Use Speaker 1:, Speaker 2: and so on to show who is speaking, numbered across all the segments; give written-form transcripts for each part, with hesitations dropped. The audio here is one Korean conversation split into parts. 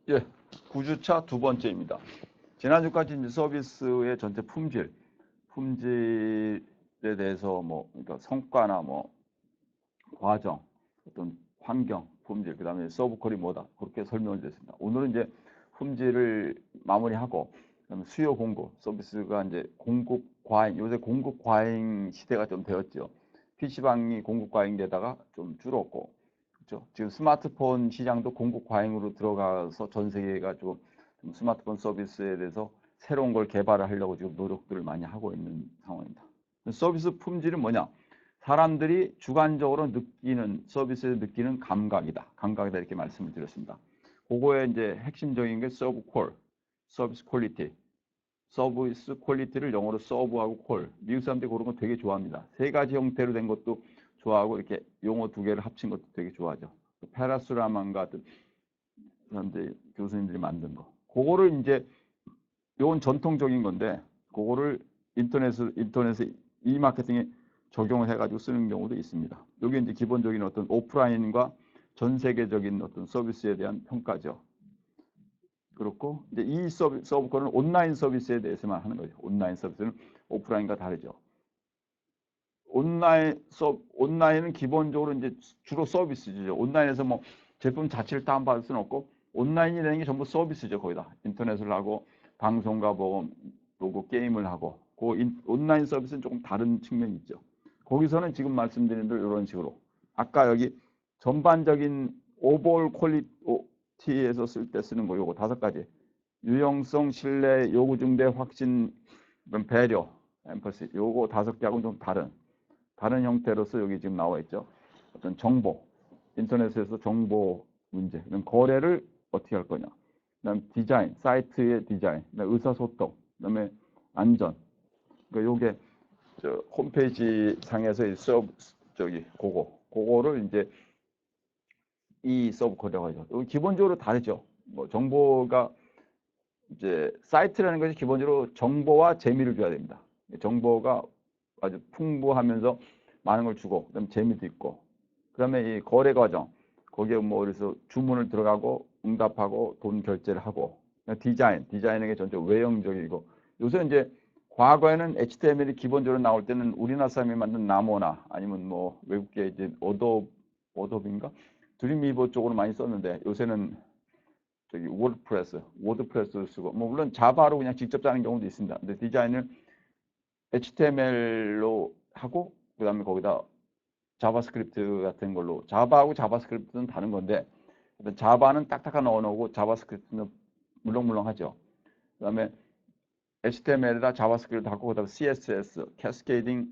Speaker 1: 예, 9주차 두 번째입니다. 지난주까지 이제 서비스의 전체 품질에 대해서 뭐, 그러니까 성과나 뭐, 과정, 어떤 환경, 품질, 그 다음에 서브콜이 뭐다. 그렇게 설명을 드렸습니다. 오늘은 이제 품질을 마무리하고, 그다음에 수요 공급, 서비스가 이제 공급 과잉, 요새 공급 과잉 시대가 좀 되었죠. PC방이 공급 과잉되다가 좀 줄었고, 그렇죠? 지금 스마트폰 시장도 공급 과잉으로 들어가서 전 세계가 좀 스마트폰 서비스에 대해서 새로운 걸 개발을 하려고 지금 노력들을 많이 하고 있는 상황입니다. 서비스 품질은 뭐냐? 사람들이 주관적으로 느끼는 서비스에 느끼는 감각이다. 감각이다 이렇게 말씀을 드렸습니다. 그거의 이제 핵심적인 게 서브 콜, 서비스 퀄리티. 서비스 퀄리티를 영어로 서브하고 콜. 미국 사람들이 그런 거 되게 좋아합니다. 세 가지 형태로 된 것도 좋아하고 이렇게 용어 두 개를 합친 것도 되게 좋아하죠. 페라수라만 같은 사람들 교수님들이 만든 거. 그거를 이제 이건 전통적인 건데 그거를 인터넷에 이 마케팅에 적용을 해가지고 쓰는 경우도 있습니다. 이게 이제 기본적인 어떤 오프라인과 전 세계적인 어떤 서비스에 대한 평가죠. 그렇고 이제 이 서브콜은 온라인 서비스에 대해서만 하는 거죠. 온라인 서비스는 오프라인과 다르죠. 온라인은 기본적으로 이제 주로 서비스죠. 온라인에서 뭐 제품 자체를 다운받을 수는 없고 온라인이라는 게 전부 서비스죠. 거의 다 인터넷을 하고 방송과 보고 게임을 하고 그 온라인 서비스는 조금 다른 측면이 있죠. 거기서는 지금 말씀드린 대로 이런 식으로 아까 여기 전반적인 오버올 퀄리티에서 쓸 때 쓰는 거 요거 5가지 유용성, 신뢰, 요구 중대, 확신, 배려, 엠퍼시 요거 5개하고는 좀 다른 형태로서 여기 지금 나와 있죠. 어떤 정보, 인터넷에서 정보 문제, 거래를 어떻게 할 거냐. 그다음 디자인, 사이트의 디자인, 그다음 의사소통, 그다음에 안전. 그러니까 요게 저 홈페이지 상에서 그거를 이제 이 서브코드라고 하죠. 여기 기본적으로 다르죠. 뭐 정보가 이제 사이트라는 것이 기본적으로 정보와 재미를 줘야 됩니다. 정보가 아주 풍부하면서 많은 걸 주고 그다음에 재미도 있고 그다음에 이 거래 과정 거기에 뭐 그래서 주문을 들어가고 응답하고 돈 결제를 하고 디자인에게 전체 외형적이고 요새 이제 과거에는 HTML이 기본적으로 나올 때는 우리나라 사람이 만든 나모나 아니면 뭐 외국계 이제 어도비인가 드림위버 쪽으로 많이 썼는데 요새는 저기 워드프레스를 쓰고 뭐 물론 자바로 그냥 직접 짜는 경우도 있습니다. 근데 디자인을 HTML로 하고 그다음에 거기다 자바스크립트 같은 걸로 자바하고 자바스크립트는 다른 건데 자바는 딱딱한 언어고 자바스크립트는 물렁물렁하죠. 그다음에 HTML에다 자바스크립트 하고 그다음에 CSS 캐스케이딩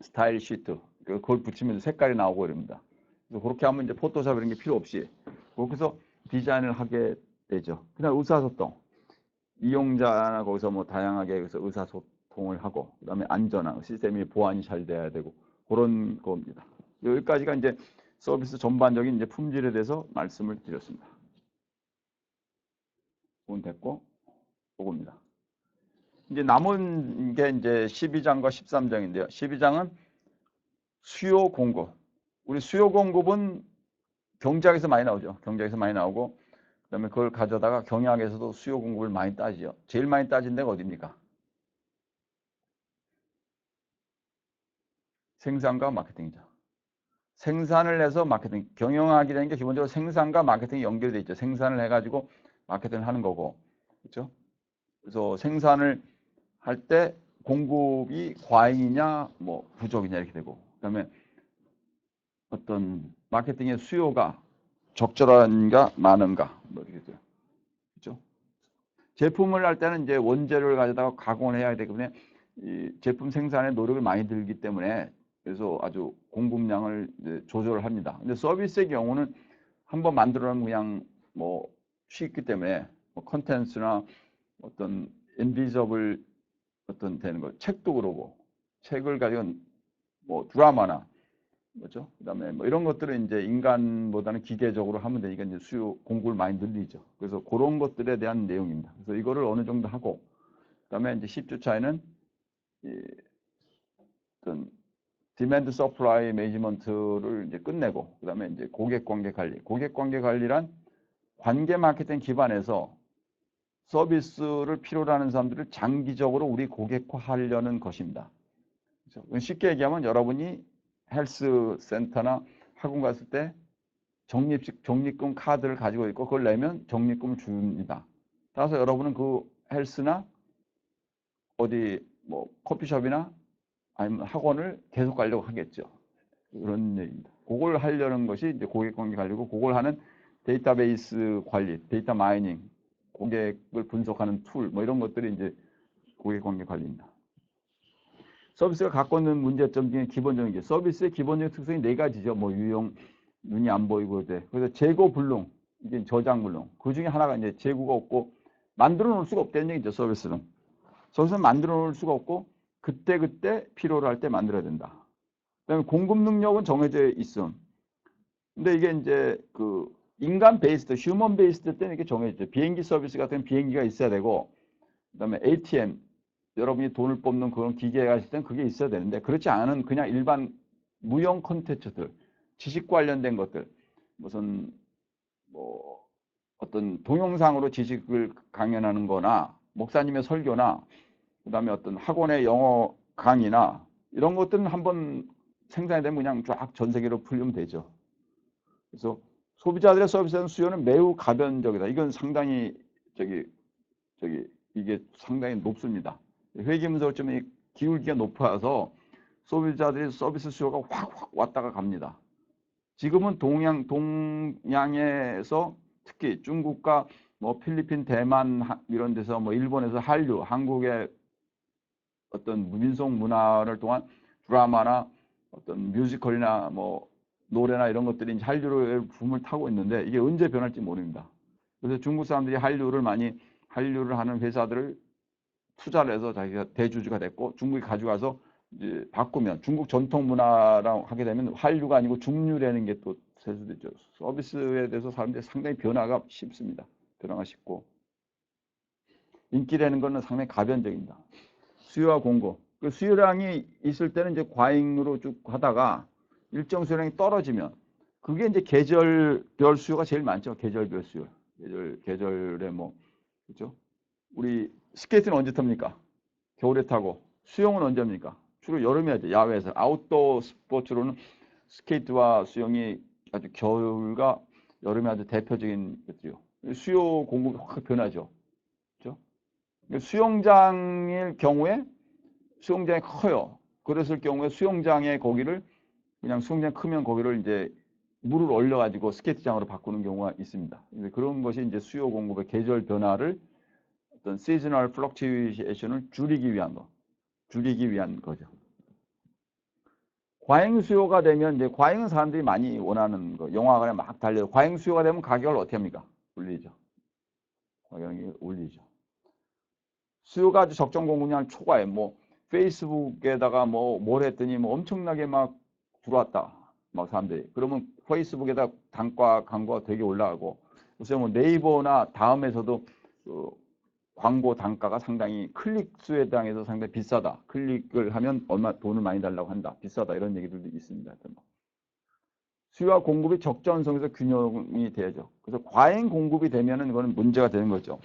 Speaker 1: 스타일 시트 그걸 붙이면 색깔이 나오고 이럽니다. 그래서 그렇게 하면 이제 포토샵 이런 게 필요 없이 그렇게 해서 디자인을 하게 되죠. 그다음 의사소통 이용자나 거기서 뭐 다양하게 그래서 의사소통을 하고 그다음에 안전한 시스템이 보안이 잘 돼야 되고 그런 겁니다. 여기까지가 이제 서비스 전반적인 이제 품질에 대해서 말씀을 드렸습니다. 그건 됐고 그겁니다. 이제 남은 게 이제 12장과 13장인데요. 12장은 수요 공급. 우리 수요 공급은 경제학에서 많이 나오죠. 경제학에서 많이 나오고 그다음에 그걸 가져다가 경영학에서도 수요 공급을 많이 따지죠. 제일 많이 따진 데가 어디입니까? 생산과 마케팅이죠. 생산을 해서 마케팅, 경영학이라는 게 기본적으로 생산과 마케팅이 연결돼 있죠. 생산을 해가지고 마케팅을 하는 거고, 그렇죠? 그래서 생산을 할 때 공급이 과잉이냐, 뭐 부족이냐 이렇게 되고, 그다음에 어떤 마케팅의 수요가 적절한가 많은가, 뭐 이렇게 돼요. 그렇죠? 제품을 할 때는 이제 원재료를 가져다가 가공을 해야 되기 때문에 이 제품 생산에 노력을 많이 들기 때문에 그래서 아주 공급량을 조절을 합니다. 근데 서비스의 경우는 한번 만들어 놓으면 그냥 뭐 쉽기 때문에 뭐 컨텐츠나 어떤 인비저블 어떤 되는 거 책도 그러고 책을 가지고 뭐 드라마나 뭐죠? 그다음에 뭐 이런 것들은 이제 인간보다는 기계적으로 하면 되니까 이제 수요 공급을 많이 늘리죠. 그래서 그런 것들에 대한 내용입니다. 그래서 이거를 어느 정도 하고 그다음에 이제 10주차에는 어떤 디맨드 서플라이 매니지먼트를 이제 끝내고 그다음에 이제 고객 관계 관리란 관계 마케팅 기반에서 서비스를 필요로 하는 사람들을 장기적으로 우리 고객화하려는 것입니다. 그렇죠? 쉽게 얘기하면 여러분이 헬스 센터나 학원 갔을 때 적립금 카드를 가지고 있고 그걸 내면 적립금을 줍니다. 따라서 여러분은 그 헬스나 어디 뭐 커피숍이나 아니면 학원을 계속 가려고 하겠죠. 그런 얘기입니다. 그걸 하려는 것이 이제 고객 관계 관리고, 그걸 하는 데이터베이스 관리, 데이터 마이닝, 고객을 분석하는 툴, 뭐 이런 것들이 이제 고객 관계 관리입니다. 서비스가 갖고 있는 문제점 중에 기본적인 게, 서비스의 기본적인 특성이 네 가지죠. 뭐 유형, 눈이 안 보이고 돼. 그래서 재고 불능, 이게 저장 불능. 그 중에 하나가 이제 재고가 없고 만들어 놓을 수가 없다는 얘기죠. 서비스는 만들어 놓을 수가 없고 그때 필요로 할 때 만들어야 된다. 그다음에 공급 능력은 정해져 있음. 근데 이게 이제 그 인간 베이스드, 휴먼 베이스드 때는 이렇게 정해져 있죠. 비행기 서비스 같은 비행기가 있어야 되고, 그다음에 ATM, 여러분이 돈을 뽑는 그런 기계가 있을 땐 그게 있어야 되는데, 그렇지 않은 그냥 일반 무형 콘텐츠들, 지식 관련된 것들, 무슨 뭐 어떤 동영상으로 지식을 강연하는 거나 목사님의 설교나 그다음에 어떤 학원의 영어 강의나 이런 것들은 한번 생산이 되면 그냥 쫙 전 세계로 풀리면 되죠. 그래서 소비자들의 서비스는 수요는 매우 가변적이다. 이건 상당히 이게 상당히 높습니다. 회계문서점이 기울기가 높아서 소비자들의 서비스 수요가 확 왔다가 갑니다. 지금은 동양에서 특히 중국과 뭐 필리핀, 대만 이런 데서 뭐 일본에서 한류, 한국의 어떤 민속 문화를 통한 드라마나 어떤 뮤지컬이나 뭐 노래나 이런 것들이 이제 한류의 붐을 타고 있는데 이게 언제 변할지 모릅니다. 그래서 중국 사람들이 한류를 하는 회사들을 투자를 해서 자기가 대주주가 됐고, 중국이 가져가서 이제 바꾸면 중국 전통 문화랑 하게 되면 한류가 아니고 중류라는 게 또 될 수도 있죠. 서비스에 대해서 사람들이 상당히 변화가 쉽습니다. 변화가 쉽고 인기라는 거는 상당히 가변적입니다. 수요와 공급. 그 수요량이 있을 때는 이제 과잉으로 쭉 하다가 일정 수요량이 떨어지면 그게 이제 계절별 수요가 제일 많죠. 계절별 수요. 계절에 뭐 그렇죠? 우리 스케이트는 언제 탑니까? 겨울에 타고. 수영은 언제입니까? 주로 여름에 하죠. 야외에서. 아웃도어 스포츠로는 스케이트와 수영이 아주 겨울과 여름에 아주 대표적인 것들이요. 수요 공급이 확 변하죠. 그렇죠? 수영장일 경우에 수영장이 커요. 그랬을 경우에 수영장에 거기를 그냥 수영장 크면 거기를 이제 물을 올려가지고 스케이트장으로 바꾸는 경우가 있습니다. 그런 것이 이제 수요 공급의 계절 변화를 어떤 시즈널 플럭츄에이션을 줄이기 위한 거죠. 과잉 수요가 되면 이제 과잉은 사람들이 많이 원하는 거. 영화관에 막 달려요. 과잉 수요가 되면 가격을 어떻게 합니까? 올리죠. 가격이 올리죠. 수요가 아주 적정 공급량 초과해. 뭐 페이스북에다가 뭘 했더니 뭐 엄청나게 막 들어왔다. 막 사람들이. 그러면 페이스북에다 광고가 되게 올라가고, 요새 뭐 네이버나 다음에서도 그 광고 단가가 상당히 클릭 수에 해당해서 상당히 비싸다. 클릭을 하면 얼마 돈을 많이 달라고 한다. 비싸다. 이런 얘기들도 있습니다. 수요와 공급이 적정선에서 균형이 돼야죠. 그래서 과잉 공급이 되면은 이거는 문제가 되는 거죠.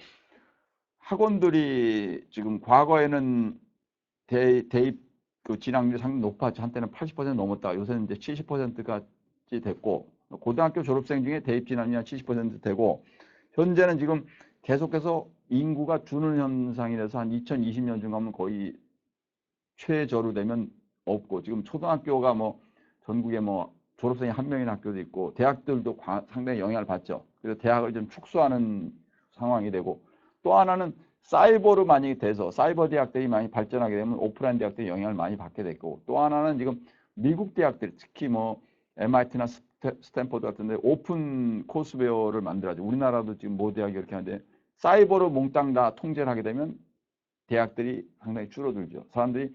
Speaker 1: 학원들이 지금 과거에는 대입 그 진학률이 상당히 높았죠. 한때는 80% 넘었다. 요새는 이제 70%까지 됐고, 고등학교 졸업생 중에 대입 진학률이 한 70% 되고, 현재는 지금 계속해서 인구가 주는 현상이라서 한 2020년쯤 가면 거의 최저로 되면 없고, 지금 초등학교가 뭐 전국에 뭐 졸업생이 한 명인 학교도 있고, 대학들도 상당히 영향을 받죠. 그래서 대학을 좀 축소하는 상황이 되고, 또 하나는 사이버로 많이 돼서 사이버 대학들이 많이 발전하게 되면 오프라인 대학들이 영향을 많이 받게 됐고, 또 하나는 지금 미국 대학들, 특히 뭐 MIT나 스탠포드 같은 데 오픈 코스웨어를 만들어야죠. 우리나라도 지금 모 대학이 이렇게 하는데 사이버로 몽땅 다 통제를 하게 되면 대학들이 상당히 줄어들죠. 사람들이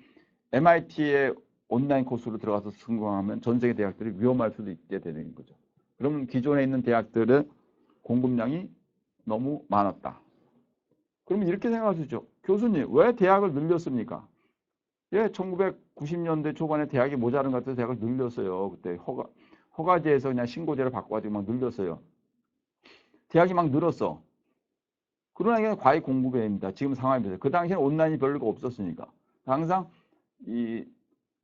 Speaker 1: MIT에 온라인 코스로 들어가서 성공하면 전 세계 대학들이 위험할 수도 있게 되는 거죠. 그러면 기존에 있는 대학들의 공급량이 너무 많았다. 그러면 이렇게 생각하시죠. 교수님, 왜 대학을 늘렸습니까? 예, 1990년대 초반에 대학이 모자른 것 같아서 대학을 늘렸어요. 그때 허가제에서 그냥 신고제를 바꿔가지고 막 늘렸어요. 계약이 막 늘었어. 그러나 이게 과잉 공급에 의합니다. 지금 상황에 비해서. 그 당시에는 온라인이 별로가 없었으니까. 항상 이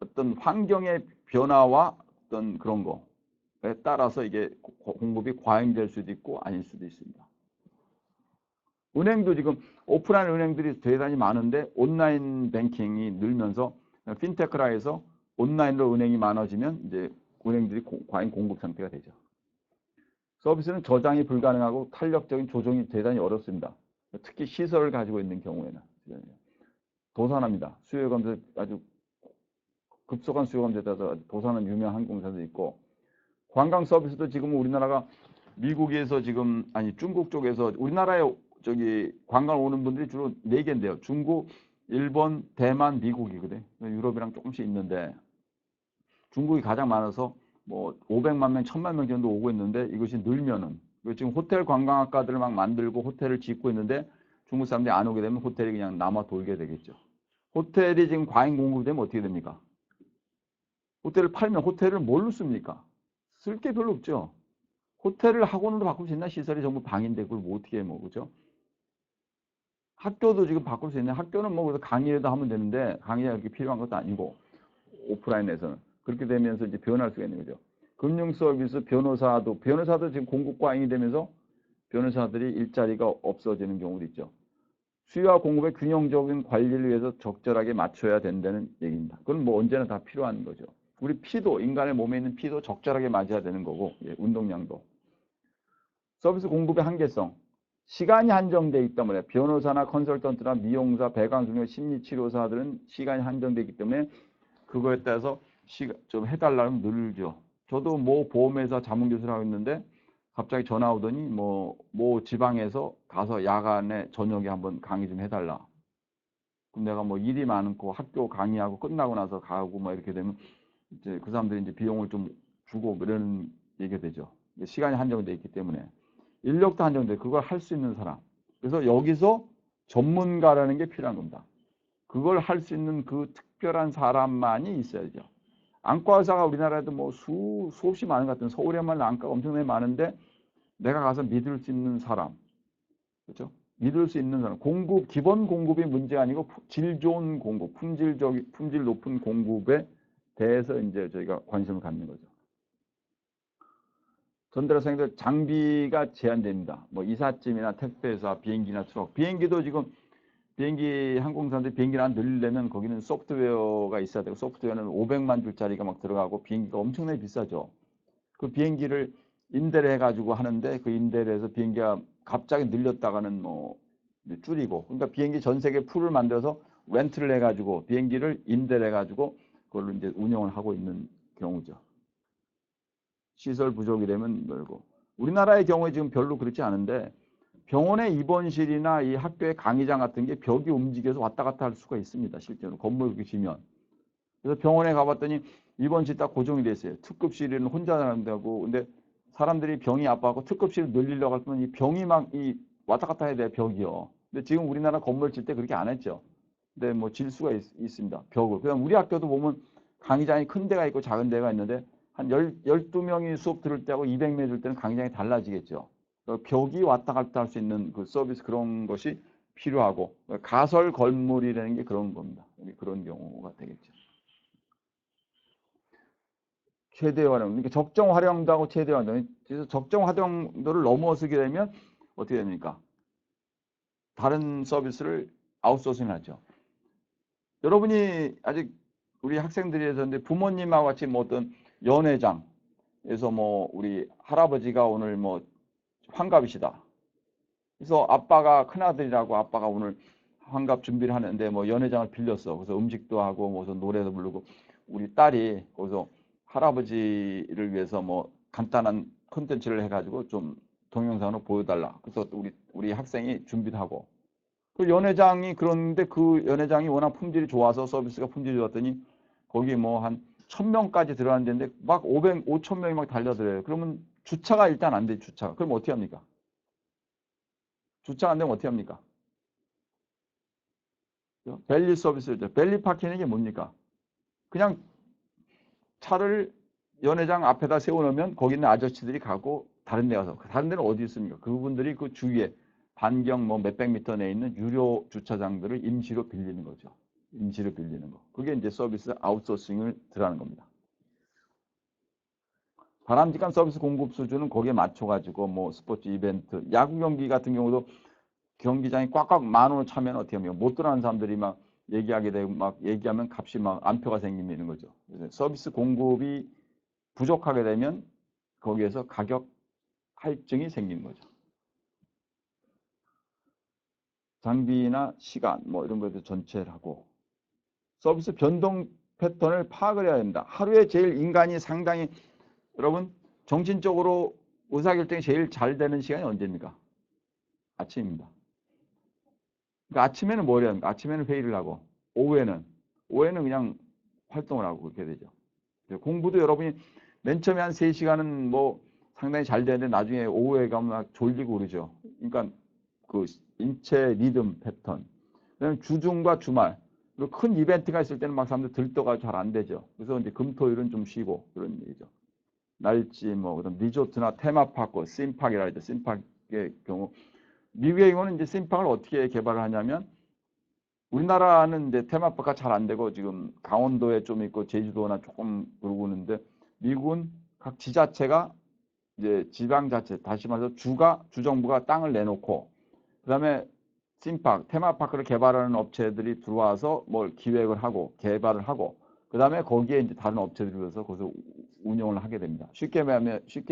Speaker 1: 어떤 환경의 변화와 어떤 그런 거에 따라서 이게 공급이 과잉될 수도 있고 아닐 수도 있습니다. 은행도 지금 오프라인 은행들이 대단히 많은데 온라인 뱅킹이 늘면서 핀테크라 해서 온라인으로 은행이 많아지면 이제 은행들이 과잉 공급 상태가 되죠. 서비스는 저장이 불가능하고 탄력적인 조정이 대단히 어렵습니다. 특히 시설을 가지고 있는 경우에는 도산합니다. 수요 감소 아주 급속한 수요 감소에 따라서 도산은 유명한 항공사도 있고 관광 서비스도 지금 우리나라가 미국에서 지금 아니 중국 쪽에서 우리나라에 저기 관광 오는 분들이 주로 4개인데요. 중국, 일본, 대만, 미국이거든. 유럽이랑 조금씩 있는데 중국이 가장 많아서 뭐 500만 명, 1000만 명 정도 오고 있는데 이것이 늘면은 지금 호텔 관광학과들을 막 만들고 호텔을 짓고 있는데 중국 사람들이 안 오게 되면 호텔이 그냥 남아 돌게 되겠죠. 호텔이 지금 과잉 공급되면 어떻게 됩니까? 호텔을 팔면 호텔을 뭘로 씁니까? 쓸 게 별로 없죠. 호텔을 학원으로 바꿀 수 있나? 시설이 전부 방인데 그걸 뭐 어떻게 해, 뭐, 그죠? 학교도 지금 바꿀 수 있는 학교는 뭐 강의라도 하면 되는데 강의가 그렇게 필요한 것도 아니고 오프라인에서는 그렇게 되면서 이제 변할 수가 있는 거죠. 금융 서비스, 변호사도 지금 공급 과잉이 되면서 변호사들이 일자리가 없어지는 경우도 있죠. 수요와 공급의 균형적인 관리를 위해서 적절하게 맞춰야 된다는 얘기입니다. 그건 뭐 언제나 다 필요한 거죠. 우리 피도 인간의 몸에 있는 피도 적절하게 맞아야 되는 거고 운동량도. 서비스 공급의 한계성. 시간이 한정되어 있기 때문에 변호사나 컨설턴트나 미용사, 배관수료, 심리치료사들은 시간이 한정되어 있기 때문에 그거에 따라서 좀 해달라면 늘죠. 저도 뭐 보험회사 자문교수를 하고 있는데 갑자기 전화 오더니 뭐 지방에서 가서 야간에 저녁에 한번 강의 좀 해달라. 그럼 내가 뭐 일이 많고 학교 강의하고 끝나고 나서 가고 뭐 이렇게 되면 이제 그 사람들이 이제 비용을 좀 주고 이런 얘기가 되죠. 시간이 한정되어 있기 때문에. 인력도 한정돼. 그걸 할 수 있는 사람. 그래서 여기서 전문가라는 게 필요한 겁니다. 그걸 할 수 있는 그 특별한 사람만이 있어야죠. 안과 의사가 우리나라에도 뭐 수없이 많은 것 같은 서울에만 안과가 엄청나게 많은데 내가 가서 믿을 수 있는 사람. 그렇죠? 믿을 수 있는 사람. 기본 공급이 문제가 아니고 질 좋은 공급, 품질 높은 공급에 대해서 이제 저희가 관심을 갖는 거죠. 전달생들 장비가 제한됩니다. 뭐 이삿짐이나 택배사, 비행기나 트럭. 비행기도 지금 항공사들 비행기를 안 늘리려면 거기는 소프트웨어가 있어야 되고 소프트웨어는 500만 줄짜리가 막 들어가고 비행기가 엄청나게 비싸죠. 그 비행기를 임대를 해가지고 하는데 그 임대를 해서 비행기가 갑자기 늘렸다가는 뭐 줄이고 그러니까 비행기 전 세계 풀을 만들어서 렌트를 해가지고 비행기를 임대를 해가지고 그걸로 이제 운영을 하고 있는 경우죠. 시설 부족이 되면 멀고 우리나라의 경우에 지금 별로 그렇지 않은데 병원의 입원실이나 이 학교의 강의장 같은 게 벽이 움직여서 왔다 갔다 할 수가 있습니다. 실제로 건물 그렇게 지면. 그래서 병원에 가봤더니 입원실 딱 고정이 돼 있어요. 특급실에는 혼자 사는다고. 근데 사람들이 병이 아파하고 특급실을 늘리려고 할 때는 이 병이 막 왔다 갔다 해야 돼 벽이요. 근데 지금 우리나라 건물 질 때 그렇게 안 했죠. 근데 뭐 질 수가 있습니다. 벽을. 그냥 우리 학교도 보면 강의장이 큰 데가 있고 작은 데가 있는데 한 12명이 수업 들을 때하고 200명 들 때는 강의장이 달라지겠죠. 벽이 왔다 갔다 할 수 있는 그 서비스 그런 것이 필요하고 가설 건물이라는 게 그런 겁니다. 그런 경우가 되겠죠. 최대 활용. 그러니까 적정 활용도 하고 최대 활용. 그래서 적정 활용도를 넘어서게 되면 어떻게 됩니까? 다른 서비스를 아웃소싱 하죠. 여러분이 아직 우리 학생들이 해서인데 부모님하고 같이 뭐 어떤 연회장에서 뭐 우리 할아버지가 오늘 뭐 환갑이시다. 그래서 아빠가 큰아들이라고 아빠가 오늘 환갑 준비를 하는데 뭐 연회장을 빌렸어. 그래서 음식도 하고 무슨 노래도 부르고 우리 딸이 거기서 할아버지를 위해서 뭐 간단한 콘텐츠를 해가지고 좀 동영상으로 보여달라. 그래서 우리 학생이 준비를 하고 그 연회장이 그런데 그 연회장이 워낙 품질이 좋아서 서비스가 품질이 좋았더니 거기 뭐 한 1000명까지 들어가는 데인데 막 5000명이 막 달려들어요. 그러면 주차가 일단 안 돼, 주차가. 그럼 어떻게 합니까? 주차 안 되면 어떻게 합니까? 밸리 서비스죠. 밸리 파킹이 게 뭡니까? 그냥 차를 연회장 앞에다 세워놓으면 거기 있는 아저씨들이 가고 다른 데 가서, 다른 데는 어디 있습니까? 그분들이 그 주위에 반경 뭐 몇백 미터 내에 있는 유료 주차장들을 임시로 빌리는 거죠. 임시로 빌리는 거. 그게 이제 서비스 아웃소싱을 들어가는 겁니다. 바람직한 서비스 공급 수준은 거기에 맞춰가지고 뭐 스포츠 이벤트, 야구 경기 같은 경우도 경기장이 꽉꽉 만원을 차면 어떻게 하면 못 들어가는 사람들이 막 얘기하게 되고 막 얘기하면 값이 막 안표가 생기는 거죠. 그래서 서비스 공급이 부족하게 되면 거기에서 가격 할증이 생기는 거죠. 장비나 시간 뭐 이런 것도 전체를 하고 서비스 변동 패턴을 파악을 해야 된다. 하루에 제일 인간이 상당히 여러분 정신적으로 의사결정이 제일 잘 되는 시간이 언제입니까? 아침입니다. 그러니까 아침에는 뭘 해야 합니까? 아침에는 회의를 하고 오후에는 그냥 활동을 하고 그렇게 되죠. 공부도 여러분이 맨 처음에 한 3시간은 뭐 상당히 잘 되는데 나중에 오후에 가면 막 졸리고 그러죠. 그러니까 그 인체 리듬 패턴. 그다음에 주중과 주말. 그리고 큰 이벤트가 있을 때는 막 사람들 들떠가 잘 안 되죠. 그래서 이제 금토일은 좀 쉬고 그런 얘기죠. 날씨 뭐 그다음 리조트나 테마파크, 심팍이라 하죠. 심팍의 경우 미국의 경우는 이제 심팍을 어떻게 개발을 하냐면 우리나라는 이제 테마파크가 잘 안 되고 지금 강원도에 좀 있고 제주도나 조금 그러고 있는데 미국은 각 지자체가 이제 지방자치 다시 말해서 주정부가 땅을 내놓고 그다음에 심팍 테마파크를 개발하는 업체들이 들어와서 뭘 기획을 하고 개발을 하고 그다음에 거기에 이제 다른 업체들이 들어서 거기서 운영을 하게 됩니다. 쉽게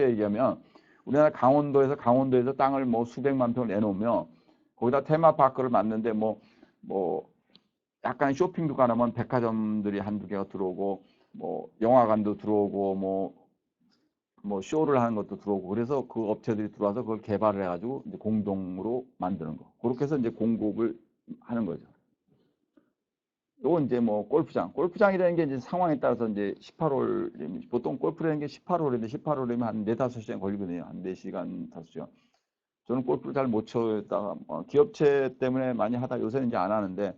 Speaker 1: 얘기하면 우리나라 강원도에서 땅을 뭐 수백만 평을 내놓으면 거기다 테마파크를 만드는데 뭐 약간 쇼핑도 가면 백화점들이 한두 개가 들어오고 뭐 영화관도 들어오고 뭐 쇼를 하는 것도 들어오고 그래서 그 업체들이 들어와서 그걸 개발을 해가지고 이제 공동으로 만드는 거. 그렇게 해서 이제 공급을 하는 거죠. 요건 이제 뭐 골프장이라는 게 이제 상황에 따라서 이제 18홀 보통 골프라는 게 18홀인데 18홀이면 한 4, 5시간 걸리거든요. 한 4시간, 5시간. 저는 골프를 잘 못 쳤다가 기업체 때문에 많이 하다 요새는 이제 안 하는데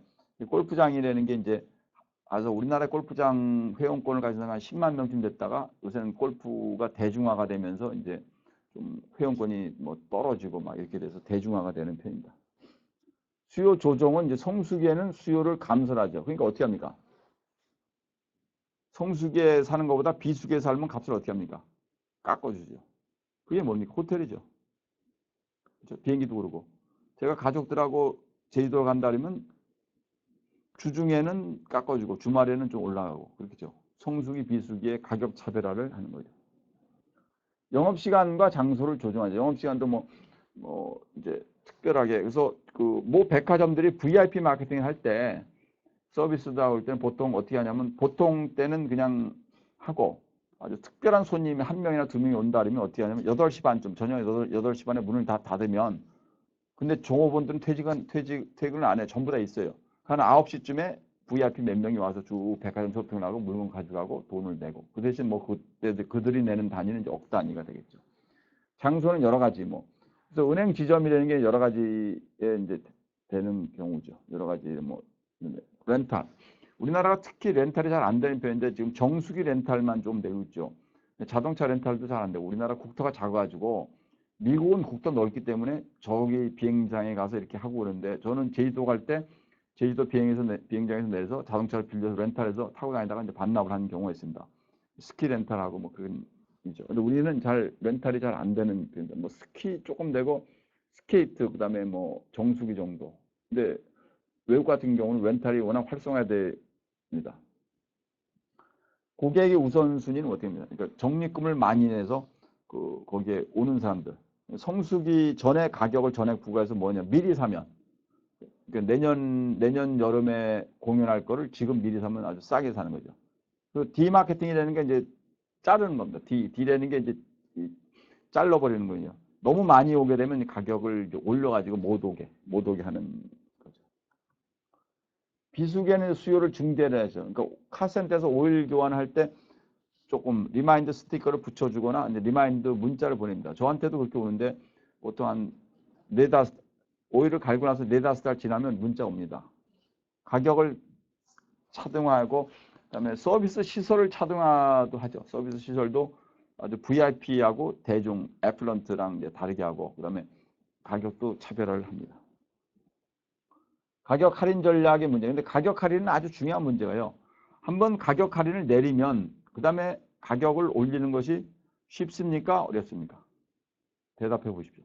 Speaker 1: 골프장이라는 게 이제 그래서 우리나라 골프장 회원권을 가진 사람 한 10만 명쯤 됐다가 요새는 골프가 대중화가 되면서 이제 좀 회원권이 뭐 떨어지고 막 이렇게 돼서 대중화가 되는 편입니다. 수요 조정은 이제 성수기에는 수요를 감소하죠. 그러니까 어떻게 합니까? 성수기에 사는 것보다 비수기에 살면 값을 어떻게 합니까? 깎아주죠. 그게 뭡니까? 호텔이죠. 그렇죠? 비행기도 그러고. 제가 가족들하고 제주도 간다 그러면 주중에는 깎아주고 주말에는 좀 올라가고 그렇겠죠. 성수기, 비수기의 가격 차별화를 하는 거죠. 영업시간과 장소를 조정하죠. 영업시간도 뭐 이제 특별하게 그래서 그 모 백화점들이 VIP 마케팅을 할 때 서비스다 올 때는 보통 어떻게 하냐면 보통 때는 그냥 하고 아주 특별한 손님이 한 명이나 두 명이 온다 그러면 어떻게 하냐면 8시 반쯤 저녁 8시 반에 문을 다 닫으면 근데 종업원들은 퇴근을 안 해. 전부 다 있어요. 한 9시쯤에 VIP 몇 명이 와서 쭉 백화점 쇼핑을 하고 물건 가져가고 돈을 내고 그 대신 뭐 그때 그들이 내는 단위는 이제 억 단위가 되겠죠. 장소는 여러 가지 뭐 그래서 은행 지점이라는 게 여러 가지에 이제 되는 경우죠. 여러 가지 뭐 렌탈. 우리나라가 특히 렌탈이 잘 안 되는 편인데 지금 정수기 렌탈만 좀 되고 있죠. 자동차 렌탈도 잘 안 되고 우리나라 국토가 작아가지고 미국은 국토 넓기 때문에 저기 비행장에 가서 이렇게 하고 그러는데 저는 제주도 갈 때 제주도 비행장에서 내려서 자동차를 빌려서 렌탈해서 타고 다니다가 이제 반납을 하는 경우가 있습니다. 스키 렌탈하고 뭐 그런 이죠. 근데 우리는 렌탈이 잘 안 되는 편인데 뭐 스키 조금 되고 스케이트 그다음에 뭐 정수기 정도. 근데 외국 같은 경우는 렌탈이 워낙 활성화됩니다. 고객의 우선순위는 어떻게 됩니까? 그러니까 적립금을 많이 내서 거기에 오는 사람들. 성수기 전에 가격을 전액 부과해서 뭐냐 미리 사면 그러니까 내년 여름에 공연할 거를 지금 미리 사면 아주 싸게 사는 거죠. 그 디마케팅이라는 게 이제 자르는 겁니다. D라는 게 이제 잘라버리는 거예요. 너무 많이 오게 되면 가격을 올려가지고 못 오게 하는 거죠. 비수기에는 수요를 증대를 해서 그러니까 카센터에서 오일 교환할 때 조금 리마인드 스티커를 붙여주거나 이제 리마인드 문자를 보냅니다. 저한테도 그렇게 오는데 보통 한 4, 5 오일을 갈고 나서 4, 5달 지나면 문자 옵니다. 가격을 차등화하고 그다음에 서비스 시설을 차등화도 하죠. 서비스 시설도 아주 VIP하고 대중 애플런트랑 이제 다르게 하고 그다음에 가격도 차별화를 합니다. 가격 할인 전략의 문제. 근데 가격 할인은 아주 중요한 문제가요. 한번 가격 할인을 내리면 그다음에 가격을 올리는 것이 쉽습니까? 어렵습니까? 대답해 보십시오.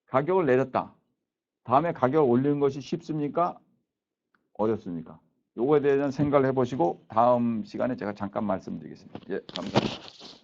Speaker 1: 가격을 내렸다. 다음에 가격을 올리는 것이 쉽습니까? 어렵습니까? 요거에 대한 생각을 해보시고 다음 시간에 제가 잠깐 말씀드리겠습니다. 예, 감사합니다.